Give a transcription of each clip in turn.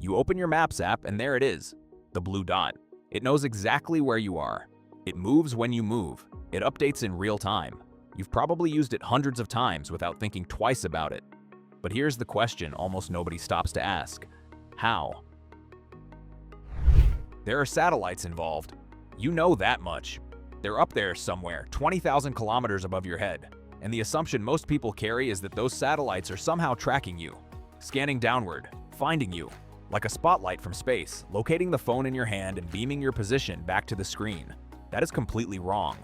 You open your Maps app and there it is, the blue dot. It knows exactly where you are. It moves when you move. It updates in real time. You've probably used it hundreds of times without thinking twice about it. But here's the question almost nobody stops to ask. How? There are satellites involved. You know that much. They're up there somewhere, 20,000 kilometers above your head. And the assumption most people carry is that those satellites are somehow tracking you, scanning downward, finding you, like a spotlight from space, locating the phone in your hand and beaming your position back to the screen. That is completely wrong.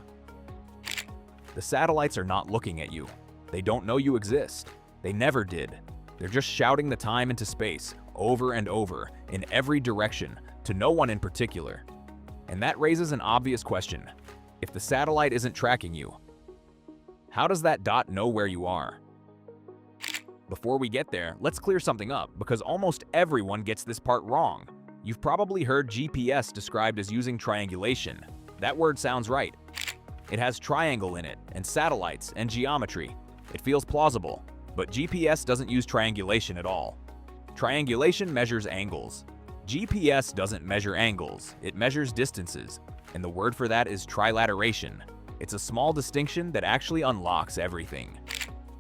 The satellites are not looking at you. They don't know you exist. They never did. They're just shouting the time into space, over and over, in every direction, to no one in particular. And that raises an obvious question. If the satellite isn't tracking you, how does that dot know where you are? Before we get there, let's clear something up, because almost everyone gets this part wrong. You've probably heard GPS described as using triangulation. That word sounds right. It has triangle in it, and satellites, and geometry. It feels plausible, but GPS doesn't use triangulation at all. Triangulation measures angles. GPS doesn't measure angles, it measures distances, and the word for that is trilateration. It's a small distinction that actually unlocks everything.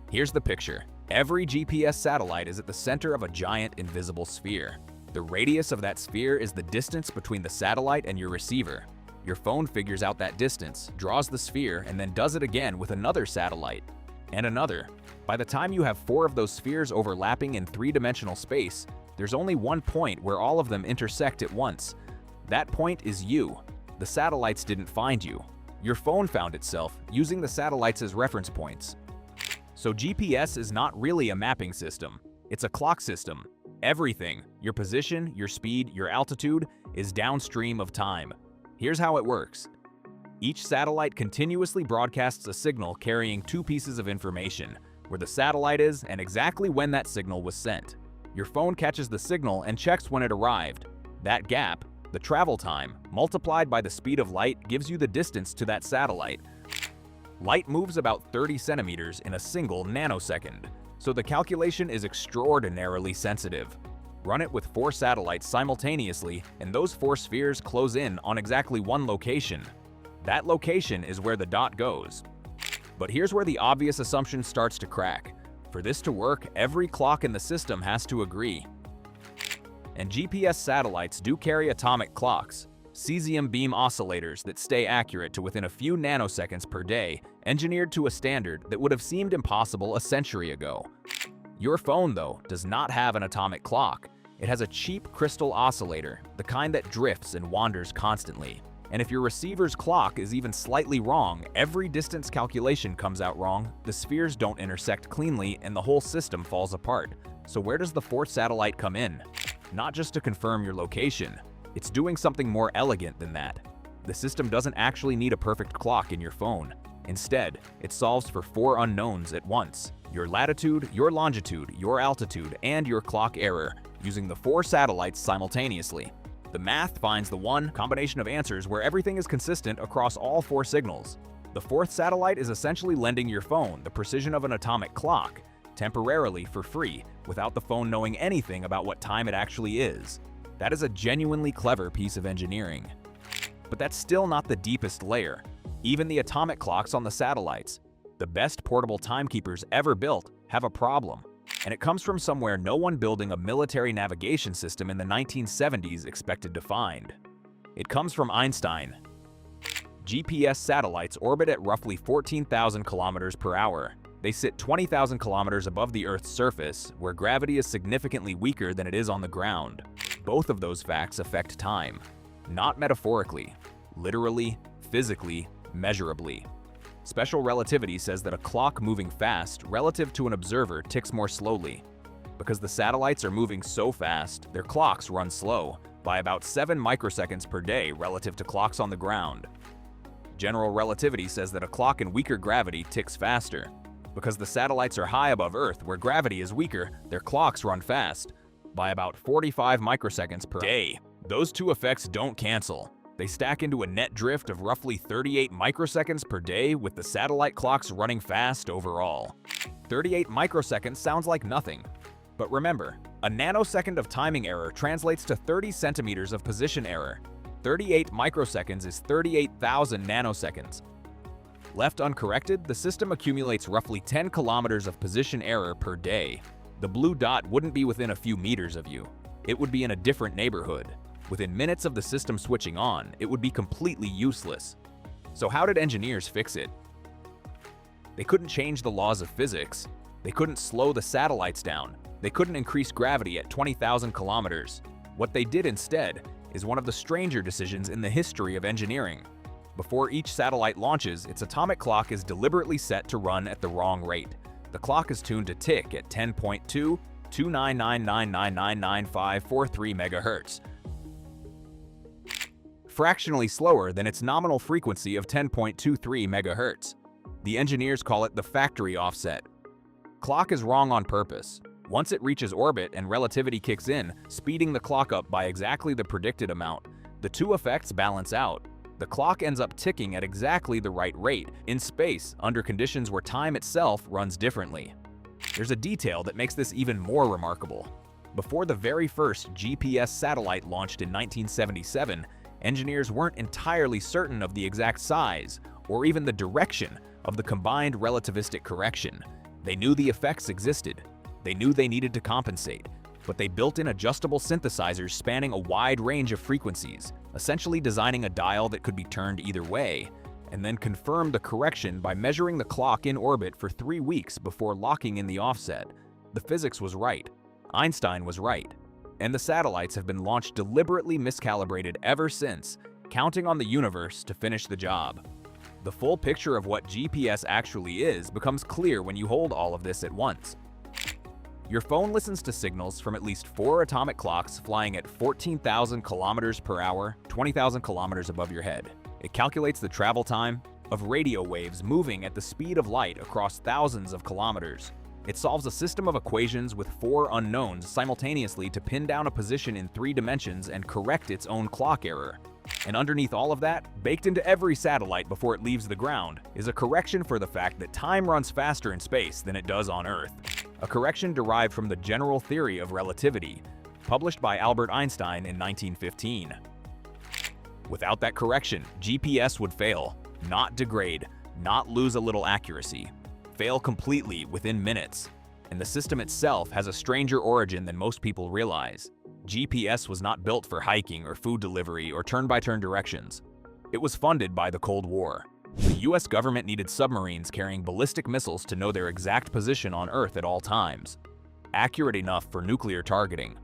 Here's the picture. Every GPS satellite is at the center of a giant invisible sphere. The radius of that sphere is the distance between the satellite and your receiver. Your phone figures out that distance, draws the sphere, and then does it again with another satellite. And another. By the time you have 4 of those spheres overlapping in 3-dimensional space, there's only one point where all of them intersect at once. That point is you. The satellites didn't find you. Your phone found itself, using the satellites as reference points. So GPS is not really a mapping system. It's a clock system. Everything, your position, your speed, your altitude, is downstream of time. Here's how it works. Each satellite continuously broadcasts a signal carrying 2 pieces of information, where the satellite is and exactly when that signal was sent. Your phone catches the signal and checks when it arrived. That gap, the travel time, multiplied by the speed of light, gives you the distance to that satellite. Light moves about 30 centimeters in a single nanosecond, so the calculation is extraordinarily sensitive. Run it with 4 satellites simultaneously, and those 4 spheres close in on exactly one location. That location is where the dot goes. But here's where the obvious assumption starts to crack. For this to work, every clock in the system has to agree. And GPS satellites do carry atomic clocks, cesium beam oscillators that stay accurate to within a few nanoseconds per day, engineered to a standard that would have seemed impossible a century ago. Your phone, though, does not have an atomic clock. It has a cheap crystal oscillator, the kind that drifts and wanders constantly. And if your receiver's clock is even slightly wrong, every distance calculation comes out wrong, the spheres don't intersect cleanly, and the whole system falls apart. So where does the 4th satellite come in? Not just to confirm your location. It's doing something more elegant than that. The system doesn't actually need a perfect clock in your phone. Instead, it solves for 4 unknowns at once: your latitude, your longitude, your altitude, and your clock error, using the 4 satellites simultaneously. The math finds the one combination of answers where everything is consistent across all 4 signals. The 4th satellite is essentially lending your phone the precision of an atomic clock, temporarily for free, without the phone knowing anything about what time it actually is. That is a genuinely clever piece of engineering. But that's still not the deepest layer. Even the atomic clocks on the satellites, the best portable timekeepers ever built, have a problem. And it comes from somewhere no one building a military navigation system in the 1970s expected to find. It comes from Einstein. GPS satellites orbit at roughly 14,000 kilometers per hour. They sit 20,000 kilometers above the Earth's surface, where gravity is significantly weaker than it is on the ground. Both of those facts affect time. Not metaphorically, literally, physically, measurably. Special relativity says that a clock moving fast relative to an observer ticks more slowly. Because the satellites are moving so fast, their clocks run slow, by about 7 microseconds per day relative to clocks on the ground. General relativity says that a clock in weaker gravity ticks faster. Because the satellites are high above Earth, where gravity is weaker, their clocks run fast, by about 45 microseconds per day. Those 2 effects don't cancel. They stack into a net drift of roughly 38 microseconds per day, with the satellite clocks running fast overall. 38 microseconds sounds like nothing. But remember, A nanosecond of timing error translates to 30 centimeters of position error. 38 microseconds is 38,000 nanoseconds. Left uncorrected, the system accumulates roughly 10 kilometers of position error per day. The blue dot wouldn't be within a few meters of you. It would be in a different neighborhood. Within minutes of the system switching on, it would be completely useless. So how did engineers fix it? They couldn't change the laws of physics. They couldn't slow the satellites down. They couldn't increase gravity at 20,000 kilometers. What they did instead is one of the stranger decisions in the history of engineering. Before each satellite launches, its atomic clock is deliberately set to run at the wrong rate. The clock is tuned to tick at 10.22999999543 MHz, fractionally slower than its nominal frequency of 10.23 MHz. The engineers call it the factory offset. Clock is wrong on purpose. Once it reaches orbit and relativity kicks in, speeding the clock up by exactly the predicted amount, the two effects balance out. The clock ends up ticking at exactly the right rate in space under conditions where time itself runs differently. There's a detail that makes this even more remarkable. Before the very first GPS satellite launched in 1977, engineers weren't entirely certain of the exact size or even the direction of the combined relativistic correction. They knew the effects existed. They knew they needed to compensate, but they built in adjustable synthesizers spanning a wide range of frequencies, essentially designing a dial that could be turned either way, and then confirmed the correction by measuring the clock in orbit for 3 weeks before locking in the offset. The physics was right. Einstein was right. And the satellites have been launched deliberately miscalibrated ever since, counting on the universe to finish the job. The full picture of what GPS actually is becomes clear when you hold all of this at once. Your phone listens to signals from at least 4 atomic clocks flying at 14,000 kilometers per hour, 20,000 kilometers above your head. It calculates the travel time of radio waves moving at the speed of light across thousands of kilometers. It solves a system of equations with 4 unknowns simultaneously to pin down a position in 3 dimensions and correct its own clock error. And underneath all of that, baked into every satellite before it leaves the ground, is a correction for the fact that time runs faster in space than it does on Earth. A correction derived from the general theory of relativity, published by Albert Einstein in 1915. Without that correction, GPS would fail, not degrade, not lose a little accuracy, fail completely within minutes. And the system itself has a stranger origin than most people realize. GPS was not built for hiking or food delivery or turn-by-turn directions. It was funded by the Cold War. The US government needed submarines carrying ballistic missiles to know their exact position on Earth at all times, accurate enough for nuclear targeting.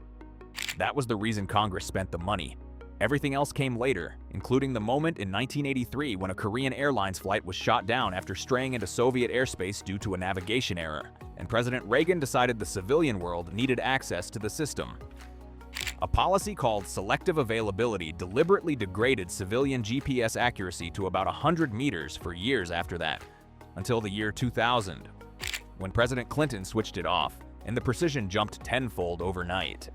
That was the reason Congress spent the money. Everything else came later, including the moment in 1983 when a Korean Airlines flight was shot down after straying into Soviet airspace due to a navigation error, and President Reagan decided the civilian world needed access to the system. A policy called selective availability deliberately degraded civilian GPS accuracy to about 100 meters for years after that, until the year 2000, when President Clinton switched it off, and the precision jumped tenfold overnight.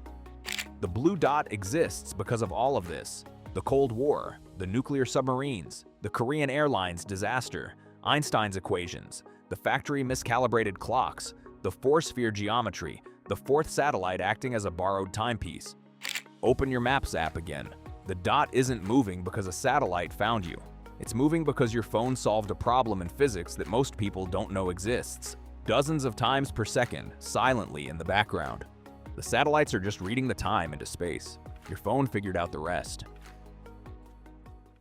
The blue dot exists because of all of this: the Cold War, the nuclear submarines, the Korean Airlines disaster, Einstein's equations, the factory miscalibrated clocks, the four-sphere geometry, the 4th satellite acting as a borrowed timepiece. Open your Maps app again. The dot isn't moving because a satellite found you. It's moving because your phone solved a problem in physics that most people don't know exists, dozens of times per second, silently in the background. The satellites are just reading the time into space. Your phone figured out the rest.